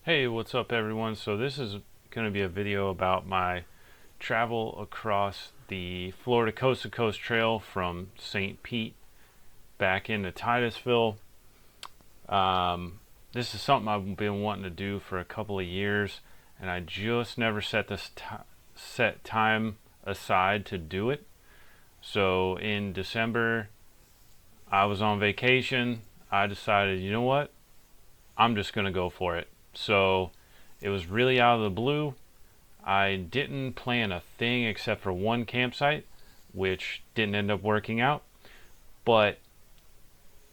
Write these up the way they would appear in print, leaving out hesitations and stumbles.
Hey, what's up everyone? So this is going to be a video about my travel across the Florida Coast to Coast Trail from St. Pete back into Titusville. This is something I've been wanting to do for a couple of years, and I just never set time aside to do it. So in December, I was on vacation. I decided, you know what? I'm just going to go for it. So it was really out of the blue. I didn't plan a thing except for one campsite, which didn't end up working out. But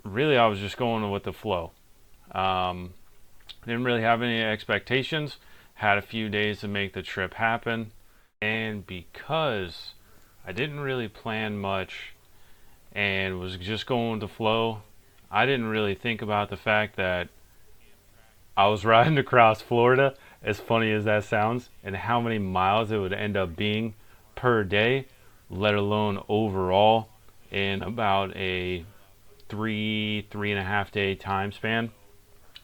really, I was just going with the flow. Um, didn't really have any expectations. Had a few days to make the trip happen. And because I didn't really plan much and was just going with the flow, I didn't really think about the fact that I was riding across Florida, as funny as that sounds, and how many miles it would end up being per day, let alone overall, in about a three and a half day time span.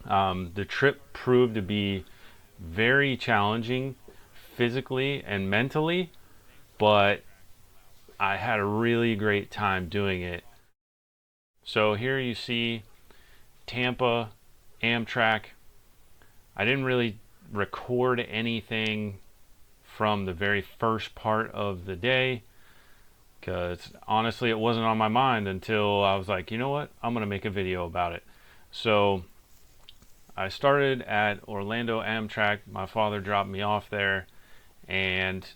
The trip proved to be very challenging physically and mentally, but I had a really great time doing it. So here you see Tampa, Amtrak. I didn't really record anything from the very first part of the day because honestly it wasn't on my mind until I was like, you know what, I'm going to make a video about it. So I started at Orlando Amtrak. My father dropped me off there, and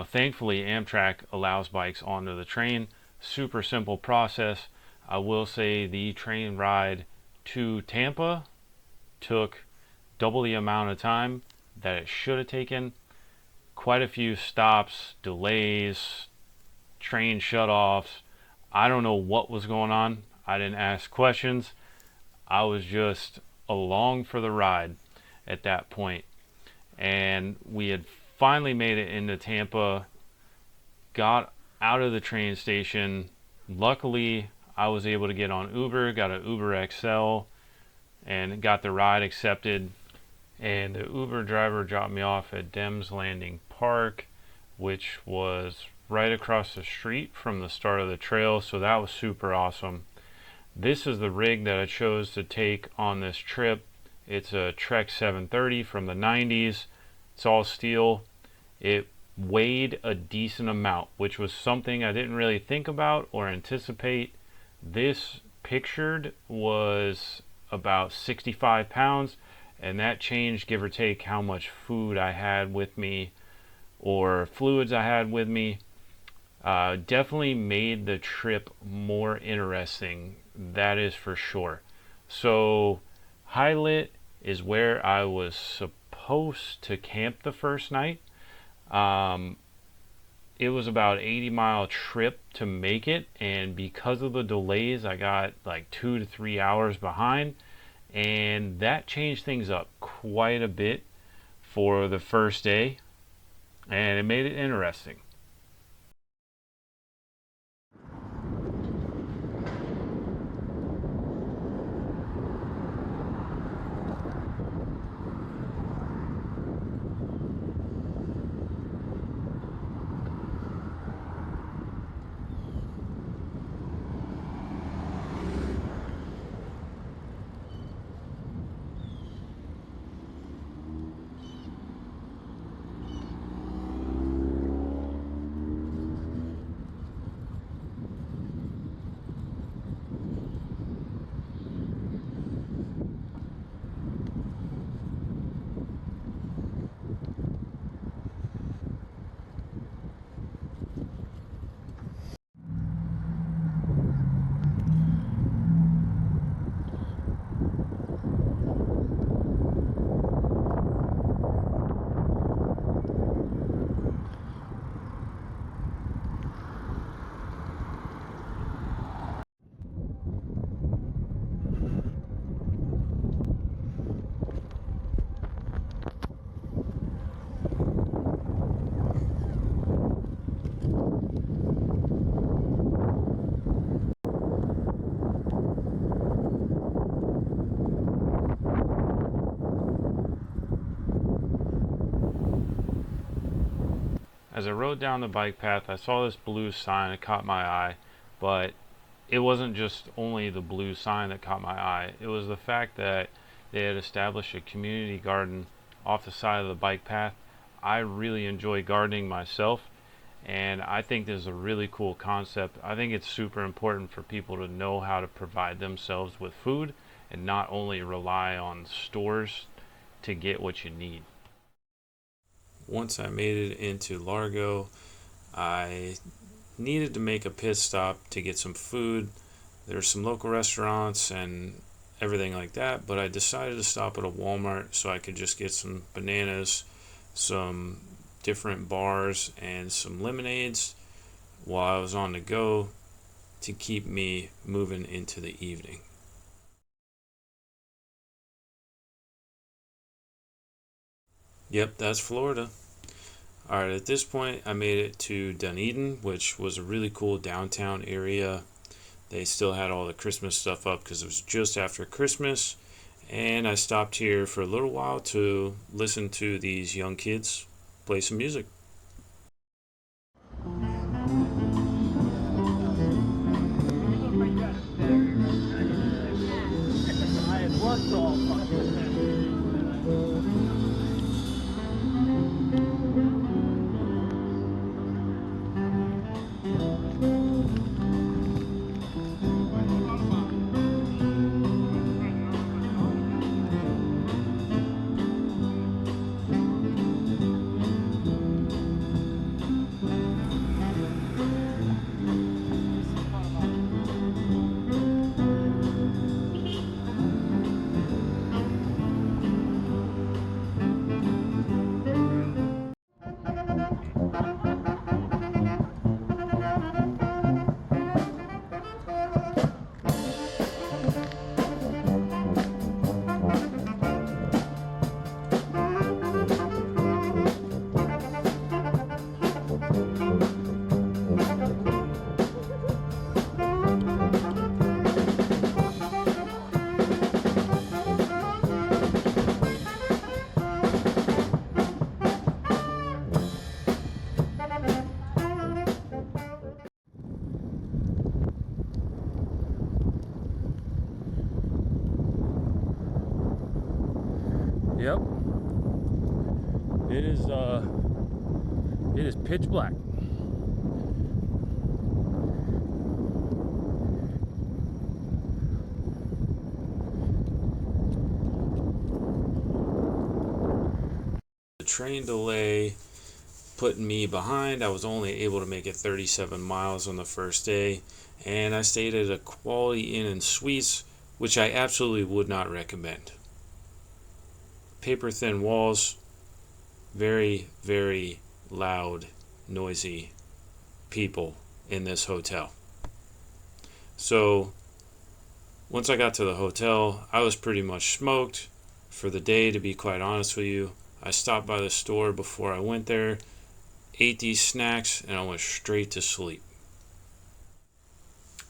thankfully Amtrak allows bikes onto the train. Super simple process. I will say the train ride to Tampa took double the amount of time that it should have taken. Quite a few stops, delays, train shutoffs. I don't know what was going on. I didn't ask questions. I was just along for the ride at that point. And we had finally made it into Tampa, got out of the train station. Luckily, I was able to get on Uber, got an Uber XL, and got the ride accepted. And the Uber driver dropped me off at Dems Landing Park, which was right across the street from the start of the trail, so that was super awesome. This is the rig that I chose to take on this trip. It's a Trek 730 from the 90s. It's all steel. It weighed a decent amount, which was something I didn't really think about or anticipate. This pictured was about 65 pounds, and that changed, give or take, how much food I had with me or fluids I had with me. Definitely made the trip more interesting, that is for sure. So Highlit is where I was supposed to camp the first night. It was about 80-mile trip to make it, and because of the delays I got like 2 to 3 hours behind, and that changed things up quite a bit for the first day, and it made it interesting. as I rode down the bike path, I saw this blue sign. It caught my eye, but it wasn't just only the blue sign that caught my eye. It was the fact that they had established a community garden off the side of the bike path. I really enjoy gardening myself, and I think this is a really cool concept. I think it's super important for people to know how to provide themselves with food and not only rely on stores to get what you need. Once I made it into Largo, I needed to make a pit stop to get some food. There's some local restaurants and everything like that, but I decided to stop at a Walmart so I could just get some bananas, some different bars, and some lemonades while I was on the go to keep me moving into the evening. Yep, that's Florida. Alright, at this point I made it to Dunedin, which was a really cool downtown area. They still had all the Christmas stuff up because it was just after Christmas. And I stopped here for a little while to listen to these young kids play some music. Yep. It is pitch black. The train delay putting me behind. I was only able to make it 37 miles on the first day, and I stayed at a Quality Inn and Suites, which I absolutely would not recommend. Paper thin walls, very, very loud, noisy people in this hotel. So once I got to the hotel, I was pretty much smoked for the day, to be quite honest with you. I stopped by the store before I went there, ate these snacks, and I went straight to sleep.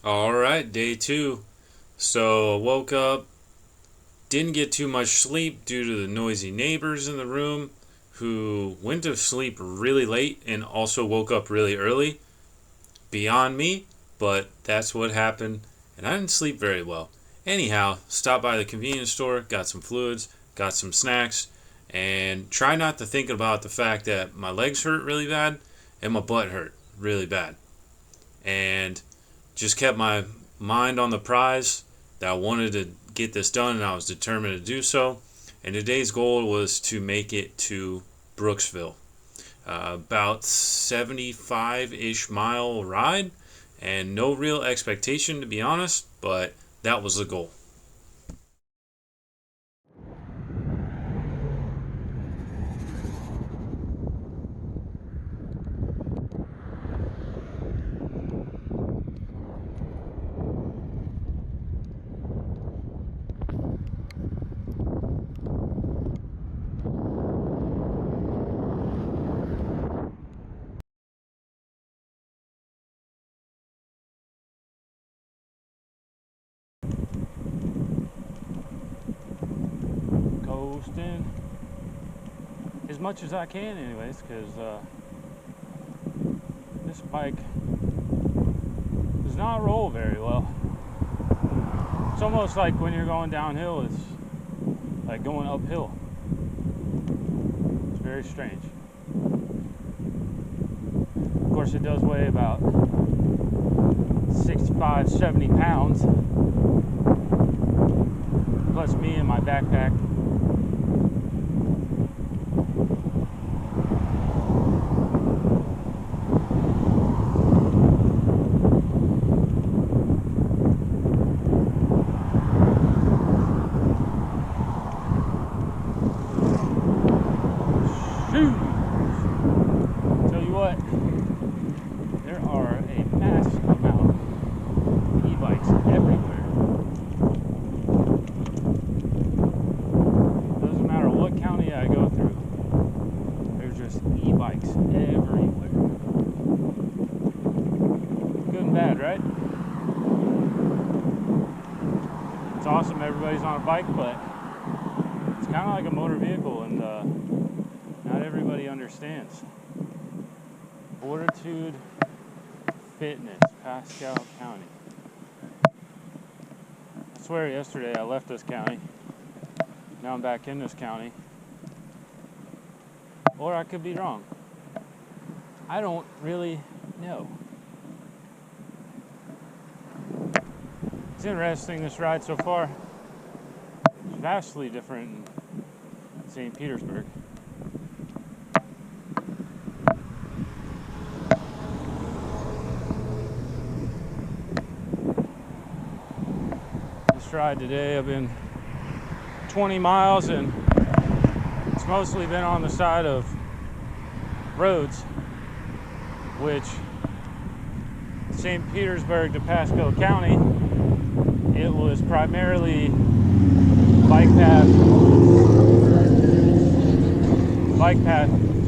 Alright, day 2. So I woke up, didn't get too much sleep due to the noisy neighbors in the room who went to sleep really late and also woke up really early. Beyond me, but that's what happened, and I didn't sleep very well. Anyhow, stopped by the convenience store, got some fluids, got some snacks, and try not to think about the fact that my legs hurt really bad and my butt hurt really bad. And just kept my mind on the prize that I wanted to get this done, and I was determined to do so. And today's goal was to make it to Brooksville. About 75-ish mile ride, and no real expectation, to be honest, but that was the goal. Coasting as much as I can anyways, because This bike does not roll very well. It's almost like when you're going downhill, it's like going uphill. It's very strange. Of course, it does weigh about 65, 70 pounds. Plus me and my backpack. Tell you what, there are a massive amount of e-bikes everywhere. Doesn't matter what county I go through, there's just e-bikes everywhere. Good and bad, right? It's awesome everybody's on a bike, but it's kind of like a motor vehicle, and not everybody understands. Fortitude Fitness, Pascal County. I swear yesterday I left this county. Now I'm back in this county. Or I could be wrong. I don't really know. It's interesting, this ride so far. It's vastly different in St. Petersburg. Ride today, I've been 20 miles, and it's mostly been on the side of roads, which St. Petersburg to Pasco County, it was primarily bike path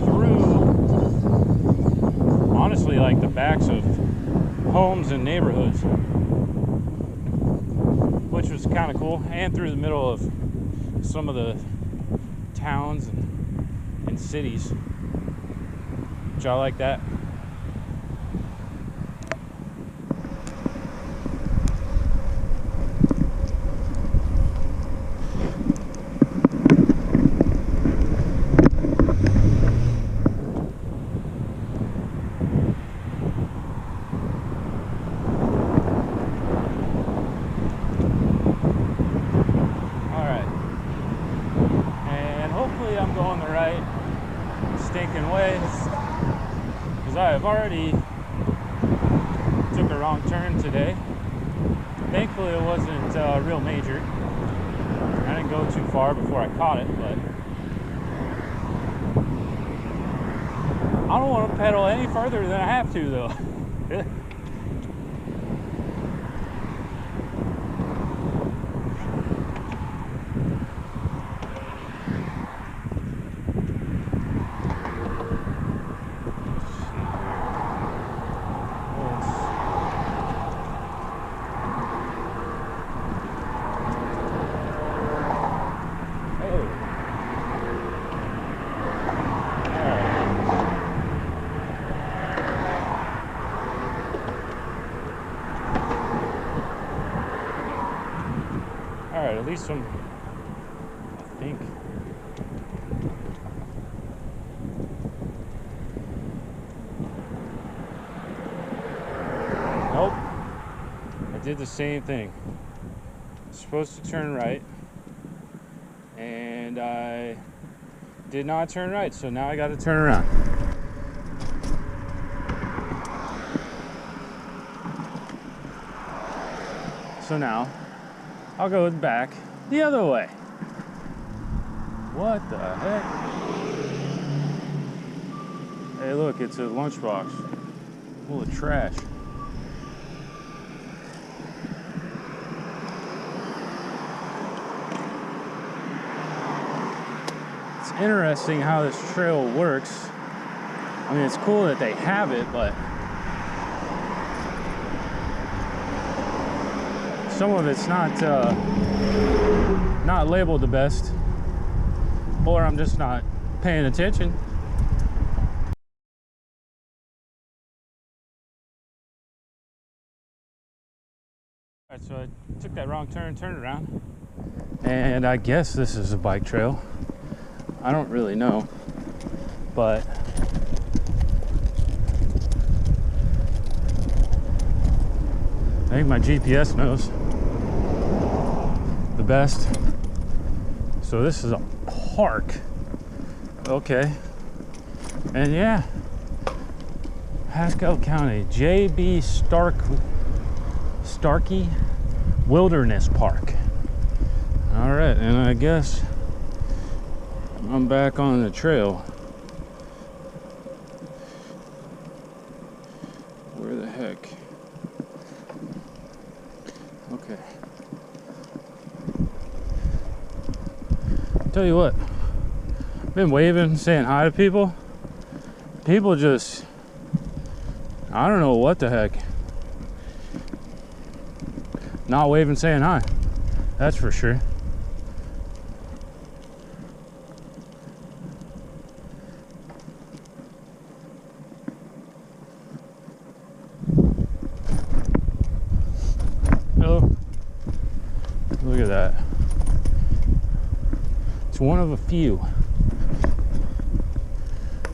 through, honestly, like the backs of homes and neighborhoods, which was kind of cool, and through the middle of some of the towns and cities, which I like that. I'm going the right stinking way, because I have already took a wrong turn today. Thankfully it wasn't real major. I didn't go too far before I caught it, but I don't want to pedal any further than I have to, though. Alright, at least some, I think. Nope. I did the same thing. I'm supposed to turn right, and I did not turn right, so now I got to turn around. So now I'll go back the other way. What the heck? Hey, look, it's a lunchbox full of trash. It's interesting how this trail works. I mean, it's cool that they have it, but some of it's not labeled the best, or I'm just not paying attention. Alright, so I took that wrong turn, turned around, and I guess this is a bike trail. I don't really know, but I think my GPS knows the best. So this is a park. Okay. And yeah, Haskell County, J.B. Starkey Wilderness Park. All right, and I guess I'm back on the trail. Where the heck? Okay. Tell you what, I've been waving, saying hi to people. People just, I don't know what the heck. Not waving, saying hi. That's for sure. Hello. Look at that. It's one of a few.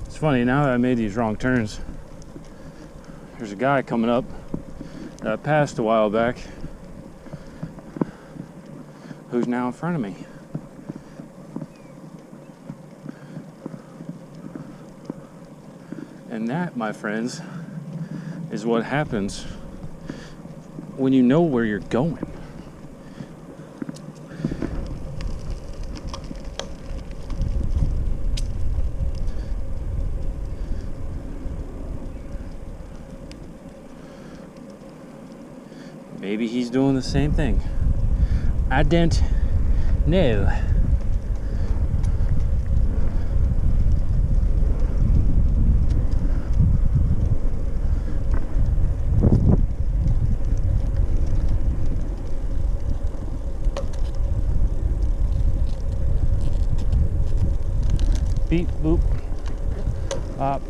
It's funny, now that I made these wrong turns, there's a guy coming up that I passed a while back who's now in front of me. And that, my friends, is what happens when you know where you're going. Maybe he's doing the same thing. I don't know. Beep, boop, pop.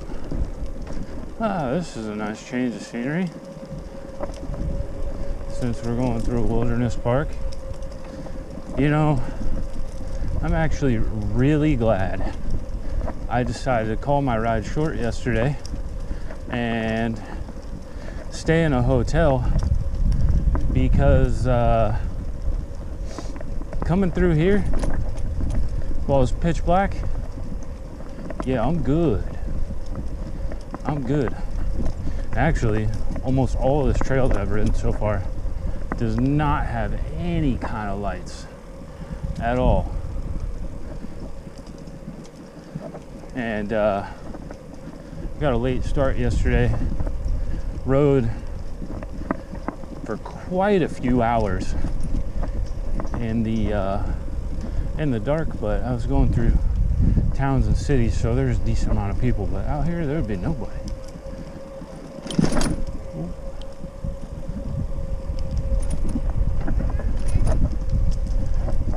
Ah, this is a nice change of scenery. Since we're going through a wilderness park. You know, I'm actually really glad I decided to call my ride short yesterday and stay in a hotel, because coming through here while it's pitch black, yeah, I'm good. I'm good. Actually, almost all of this trail that I've ridden so far does not have any kind of lights at all. And got a late start yesterday. Rode for quite a few hours in the dark, but I was going through towns and cities, so there's a decent amount of people, but out here there would be nobody.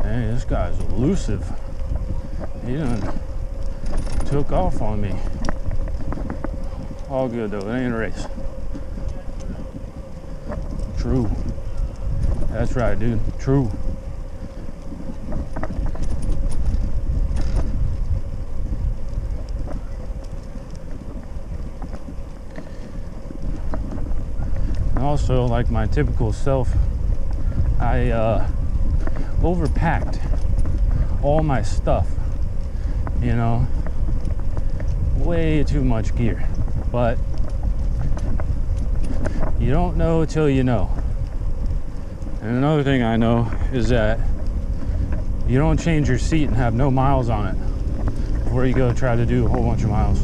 Hey, this guy's elusive. He done took off on me. All good though, it ain't a race. True. That's right, dude. True. Also, like my typical self, I overpacked all my stuff, you know, way too much gear. But you don't know till you know. And another thing I know is that you don't change your seat and have no miles on it before you go try to do a whole bunch of miles.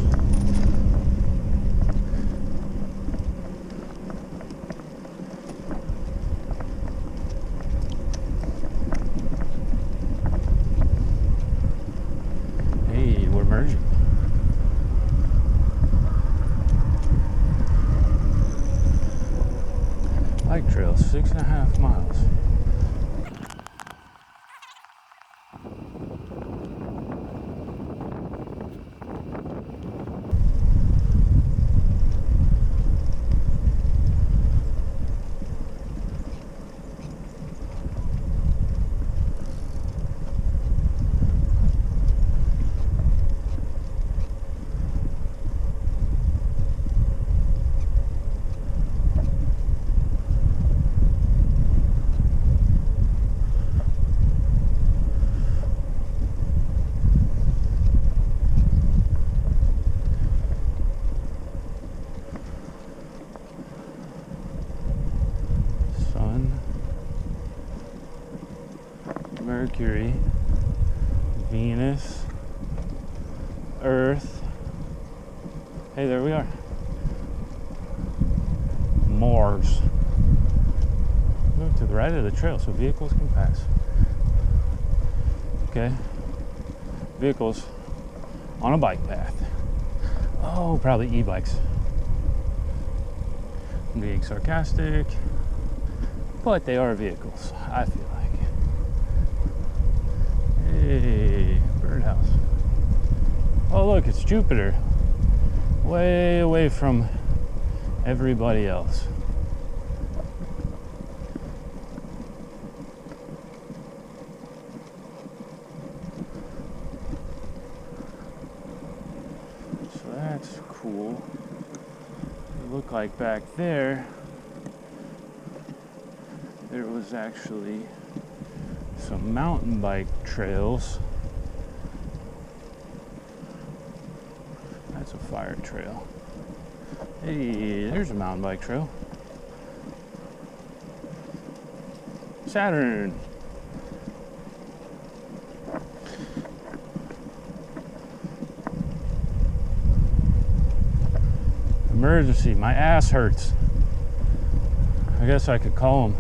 Hey, we're merging. Bike trail, 6.5 miles. Mercury, Venus, Earth. Hey, there we are. Mars. Move to the right of the trail so vehicles can pass. Okay. Vehicles on a bike path. Oh, probably e-bikes. I'm being sarcastic, but they are vehicles, I feel like. Hey, birdhouse. Oh, look, it's Jupiter. Way away from everybody else. So that's cool. It looked like back there was actually some mountain bike trails. That's a fire trail. Hey, there's a mountain bike trail. Saturn. Emergency, my ass hurts. I guess I could call him.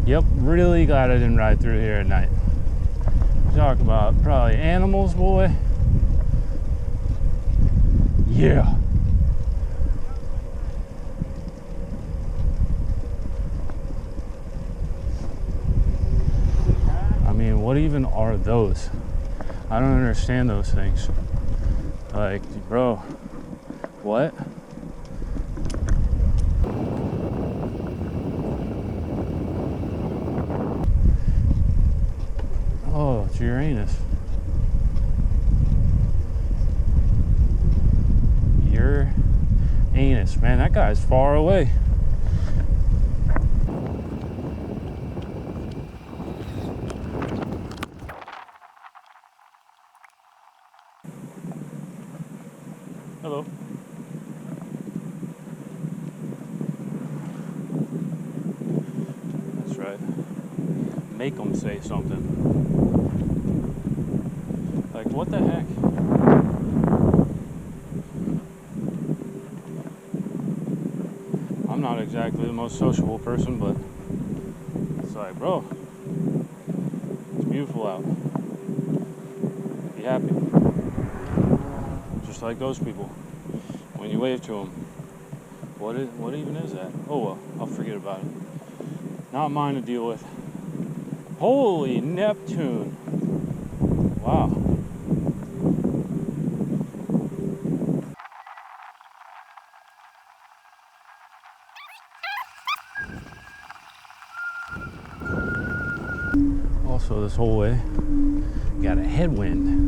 Yep, really glad I didn't ride through here at night. Talk about probably animals, boy. Yeah. I mean, what even are those? I don't understand those things. Like, bro, what? Oh, it's Uranus. Uranus, man, that guy's far away. Hello. That's right. Make them say something. Like, what the heck? I'm not exactly the most sociable person, but it's like, bro, it's beautiful out. Be happy. Just like those people. When you wave to them, what even is that? Oh well, I'll forget about it. Not mine to deal with. Holy Neptune! Wow. Also, this whole way, got a headwind.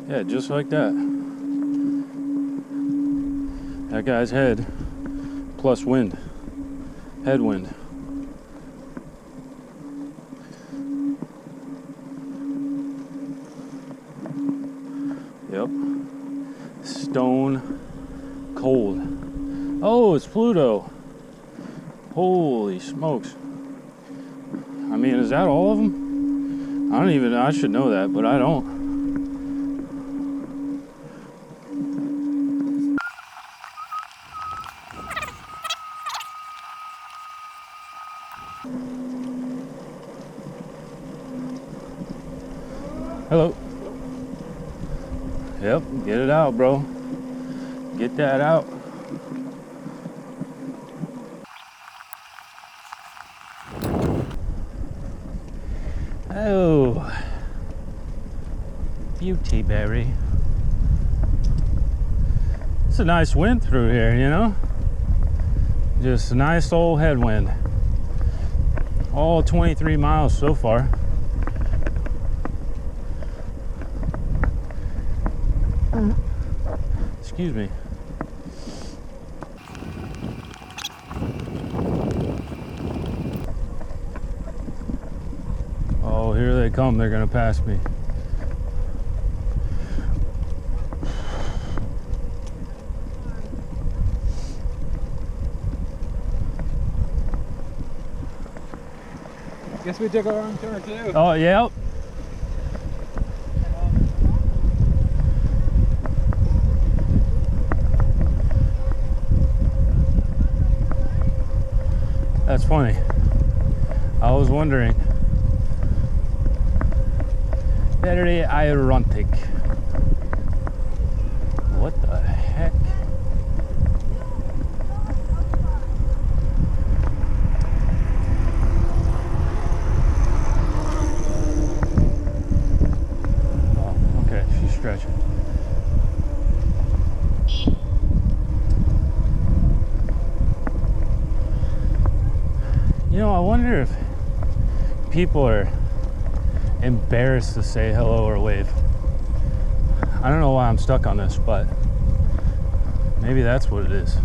Yeah, just like that. That guy's head plus wind. Headwind. Yep. Stone cold. Oh, it's Pluto. Holy smokes. I mean, is that all of them? I should know that, but I don't. Hello. Yep, get it out, bro. Get that out. Oh, beauty berry. It's a nice wind through here, you know? Just a nice old headwind. All 23 miles so far. Excuse me. Oh, here they come. They're gonna pass me. Guess we took a wrong turn too. Oh, yeah. That's funny. I was wondering. Very ironic. What the heck? Oh, okay, she's stretching. You know, I wonder if people are embarrassed to say hello or wave. I don't know why I'm stuck on this, but maybe that's what it is.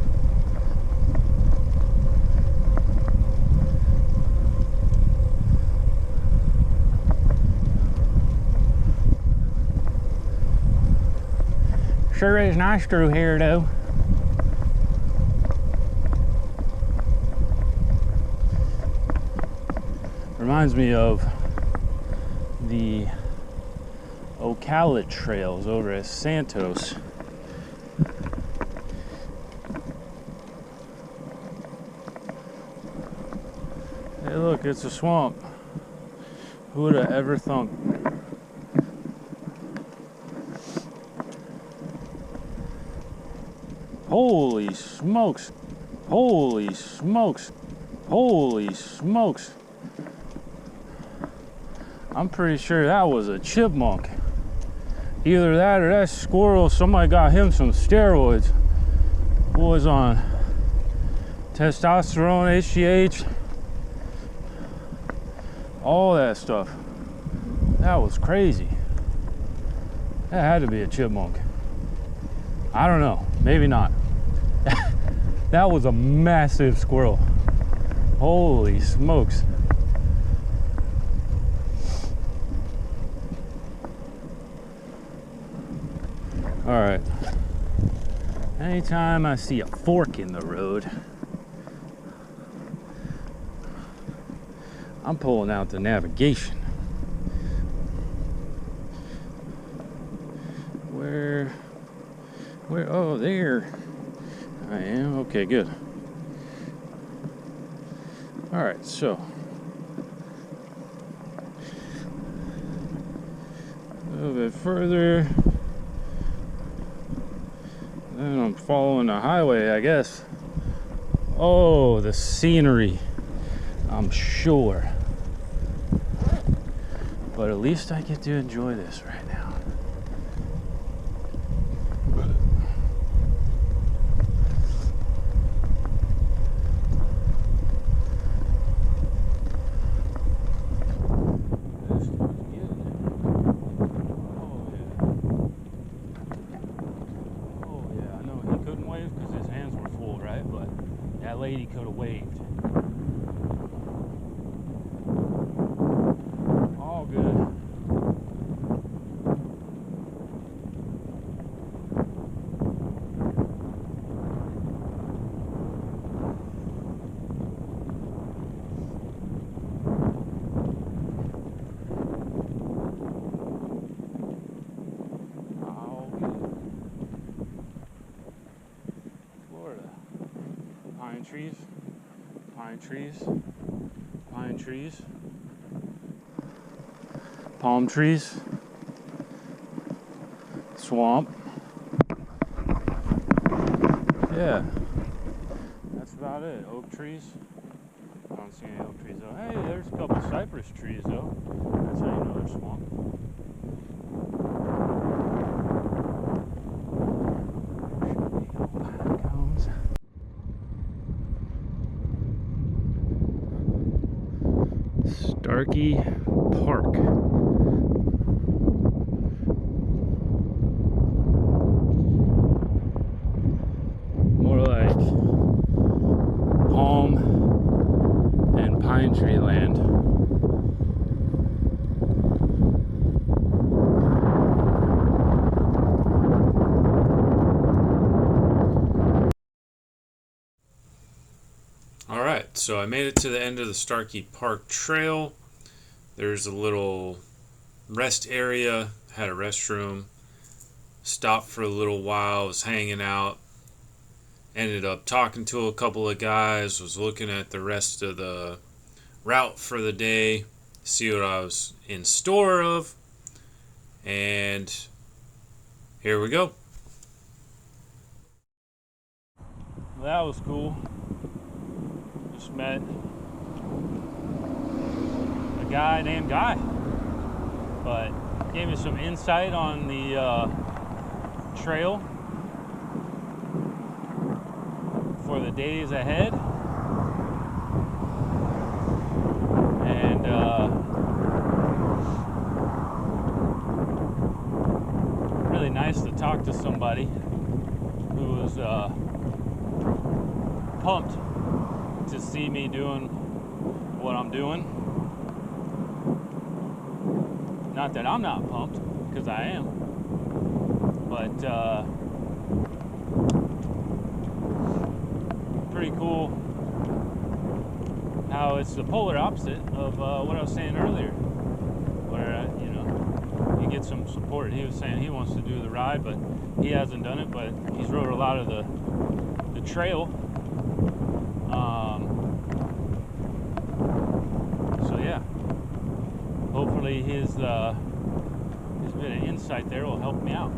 Sure is nice through here, though. Reminds me of the Ocala trails over at Santos. Hey, look, it's a swamp. Who would have ever thunk? Holy smokes! Holy smokes! Holy smokes! I'm pretty sure that was a chipmunk. Either that or that squirrel, somebody got him some steroids. Was on testosterone, HGH, all that stuff. That was crazy. That had to be a chipmunk. I don't know, maybe not. That was a massive squirrel. Holy smokes. All right. Anytime I see a fork in the road, I'm pulling out the navigation. Where, oh, there I am. Okay, good. All right, so a little bit further. Then I'm following the highway, I guess. Oh, the scenery, I'm sure. But at least I get to enjoy this right now. Lady could have waved. All good. All good. Florida. Pine trees, pine trees, pine trees, palm trees, swamp. Yeah, that's about it. Oak trees. I don't see any oak trees though. Hey, there's a couple cypress trees though. That's how you know there's swamp. Starkey Park. More like palm and pine tree land. All right, so I made it to the end of the Starkey Park Trail. There's a little rest area, had a restroom. Stopped for a little while, was hanging out. Ended up talking to a couple of guys, was looking at the rest of the route for the day, see what I was in store of, and here we go. Well, that was cool. Just met a guy named Guy, but gave me some insight on the trail for the days ahead, and really nice to talk to somebody who was pumped to see me doing what I'm doing. Not that I'm not pumped, because I am, but pretty cool how it's the polar opposite of what I was saying earlier, where you get some support. He was saying he wants to do the ride, but he hasn't done it, but he's rode a lot of the trail. So yeah, hopefully his bit of insight there will help me out.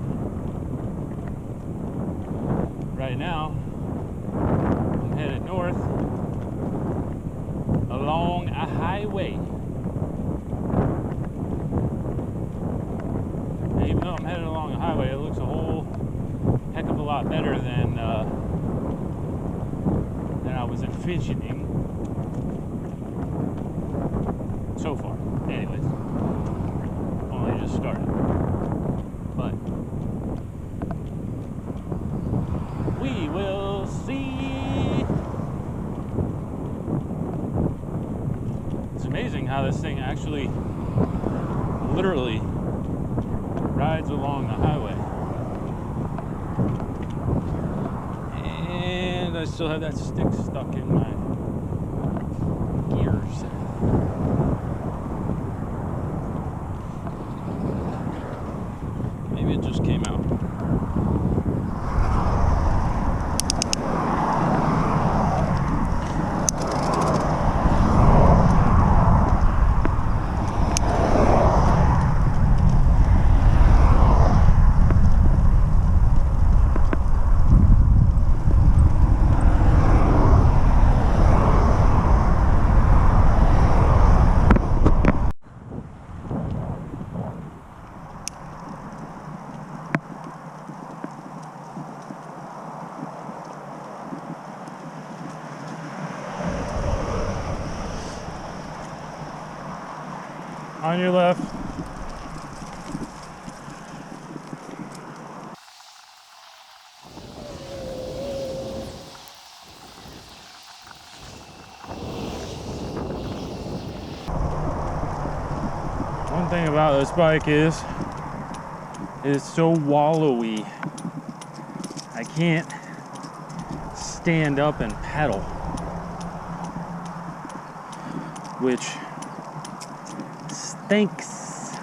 Right now, I'm headed north along a highway. And even though I'm headed along a highway, it looks a whole heck of a lot better than I was envisioning so far. Anyways, only just started. But we will see. It's amazing how this thing actually literally rides along the highway. And I still have that stick stuck in my ears. Maybe it just came out. On your left. One thing about this bike is it's so wallowy. I can't stand up and pedal, which stinks.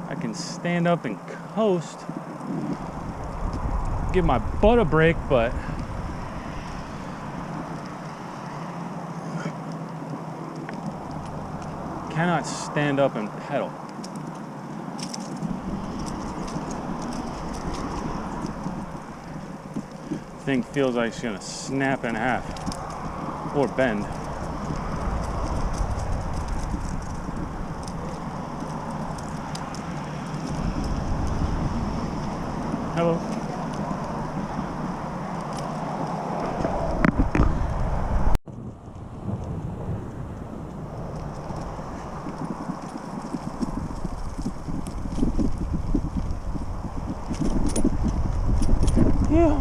I can stand up and coast, give my butt a break, but cannot stand up and pedal. Thing feels like it's gonna snap in half or bend. Hello. Yeah.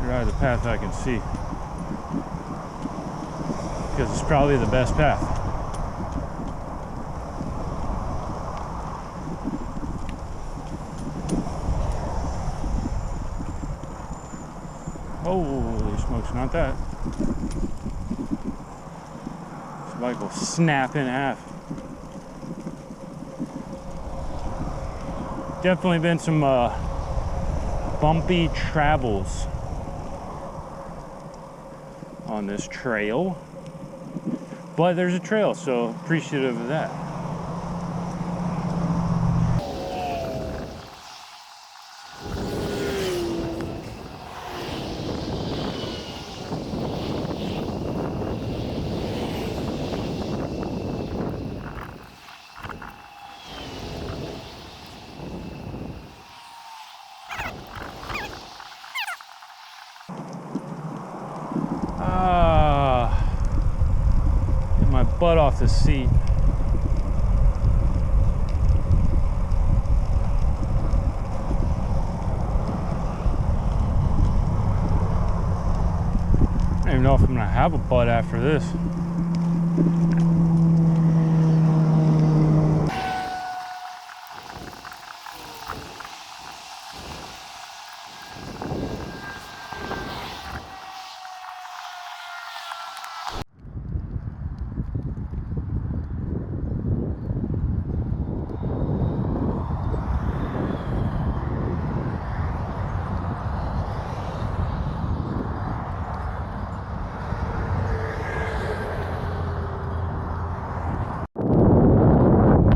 Ride the path I can see, because it's probably the best path. Holy smokes, not that. bike will snap in half. Definitely been some bumpy travels on this trail, but there's a trail, so appreciative of that. Get my butt off the seat. I don't even know if I'm gonna have a butt after this.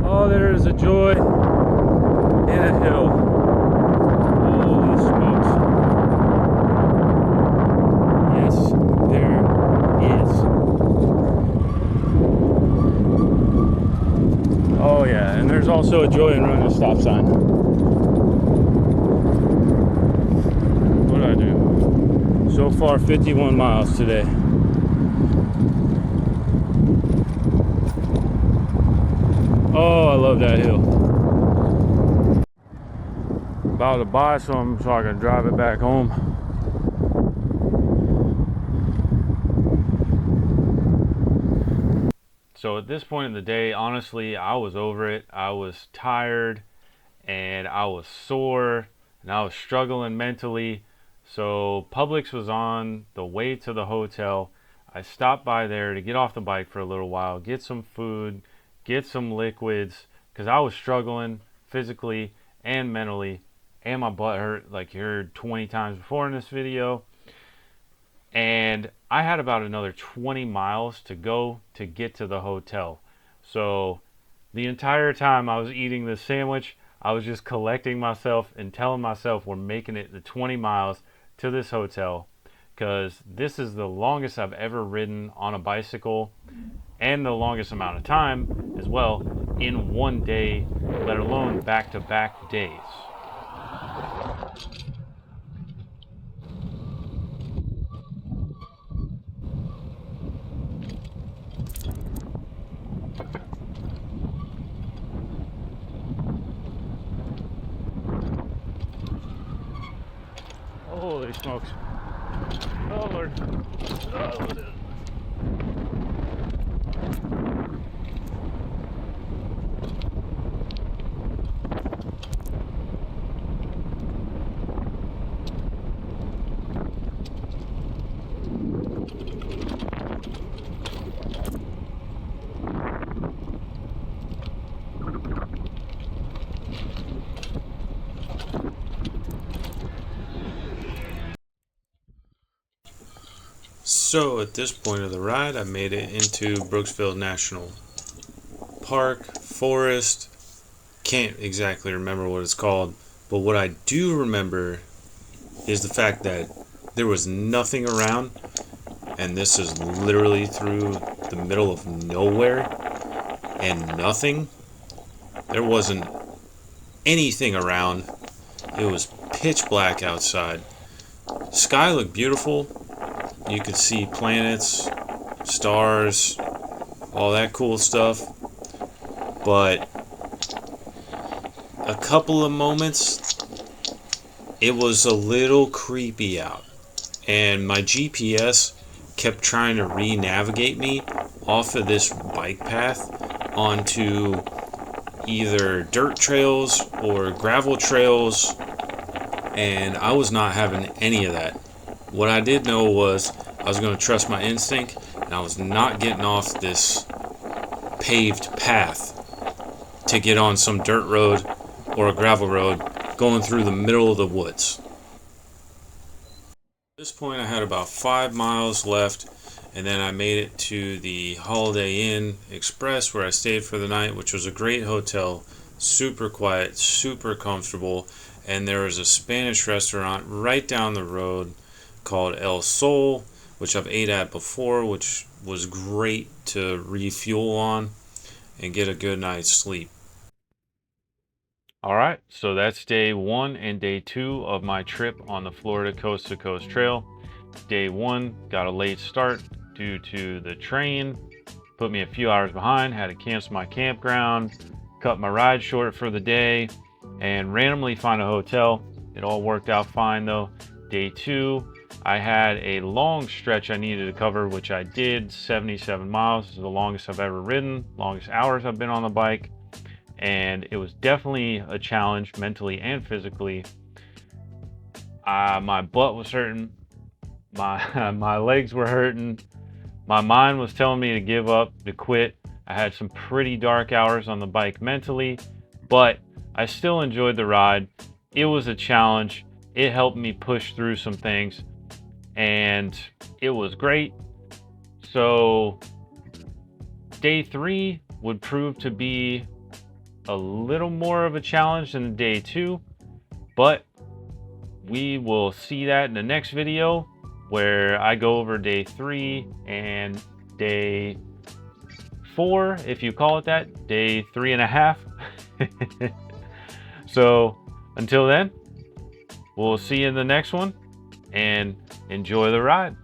Oh, there is a joy in a hill. Holy smokes. Yes, there is. Oh yeah, and there's also a joy in running a stop sign. What do I do? So far, 51 miles today. Oh, I love that hill. About to buy some so I can drive it back home. So at this point in the day, honestly, I was over it. I was tired and I was sore and I was struggling mentally. So Publix was on the way to the hotel. I stopped by there to get off the bike for a little while, get some food, get some liquids, because I was struggling physically and mentally, and my butt hurt, like you heard 20 times before in this video. And I had about another 20 miles to go to get to the hotel. So the entire time I was eating this sandwich, I was just collecting myself and telling myself we're making it the 20 miles to this hotel, because this is the longest I've ever ridden on a bicycle and the longest amount of time as well in one day, let alone back-to-back days. Holy smokes. Oh Lord. Oh, So at this point of the ride, I made it into Brooksville National Park, Forest. Can't exactly remember what it's called, but what I do remember is the fact that there was nothing around, and this is literally through the middle of nowhere and nothing. There wasn't anything around. It was pitch black outside. Sky looked beautiful. You could see planets, stars, all that cool stuff. But a couple of moments, it was a little creepy out. And my GPS kept trying to re-navigate me off of this bike path onto either dirt trails or gravel trails, and I was not having any of that. What I did know was I was going to trust my instinct, and I was not getting off this paved path to get on some dirt road or a gravel road going through the middle of the woods. At this point I had about 5 miles left, and then I made it to the Holiday Inn Express where I stayed for the night, which was a great hotel, super quiet, super comfortable, and there was a Spanish restaurant right down the road called El Sol, which I've ate at before, which was great to refuel on and get a good night's sleep. All right, so that's day 1 and day 2 of my trip on the Florida Coast to Coast Trail. Day 1 got a late start due to the train, put me a few hours behind, had to cancel my campground, cut my ride short for the day, and randomly find a hotel. It all worked out fine though. Day 2, I had a long stretch I needed to cover, which I did. 77 miles. This is the longest I've ever ridden, longest hours I've been on the bike, and it was definitely a challenge mentally and physically. My butt was hurting, my legs were hurting, my mind was telling me to give up, to quit. I had some pretty dark hours on the bike mentally, but I still enjoyed the ride. It was a challenge. It helped me push through some things, and it was great. So day 3 would prove to be a little more of a challenge than day 2, but we will see that in the next video where I go over day 3 and day 4, if you call it that, day 3.5. So until then, we'll see you in the next one, and enjoy the ride.